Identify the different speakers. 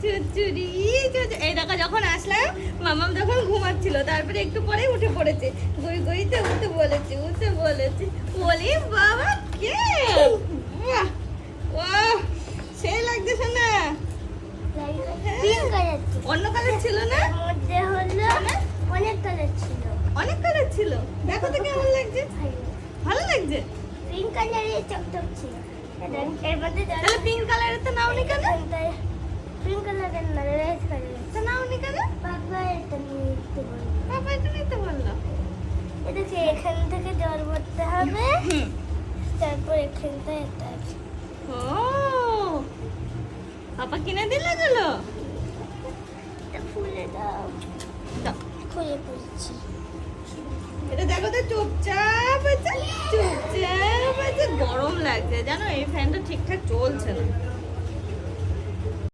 Speaker 1: চুচুরি এই দেখো যখন আসলাম মামাম তখন ঘুমাচ্ছিল, তারপরে একটু পরেই উঠে পড়েছে, গই গইতে উঠে বলেছে বলি বাবা কে বাহ বাহ সেই লাগছে শোনা। অন্য কালার ছিল না,
Speaker 2: অনেক কালার ছিল।
Speaker 1: অনেক কালার ছিল, দেখো তো কেমন লাগছে, ভালো লাগছে।
Speaker 2: পিঙ্ক কালারের চকচক ছিল। এর মধ্যে
Speaker 1: তাহলে পিঙ্ক কালারের তো নাওনি কেন?
Speaker 2: পিঙ্ক কালারের না, রেড কালারের।
Speaker 1: তো নাওনি কেন?
Speaker 2: বাবা এটা নিতে বলল।
Speaker 1: বাবা এটা নিতে বললো।
Speaker 2: এটাকে এখান থেকে জল ভরতে হবে, তারপর এখানটা এটা আছে।
Speaker 1: ও পাপা কিনে দিলে গুলো?
Speaker 2: এটা খুলে দাও।
Speaker 1: দাও।
Speaker 2: খুলে পড়ছি।
Speaker 1: এটা দেখো তো চুপচাপ আছে, গরম লাগছে জানো, এই ফ্যানটা ঠিকঠাক চলছে না।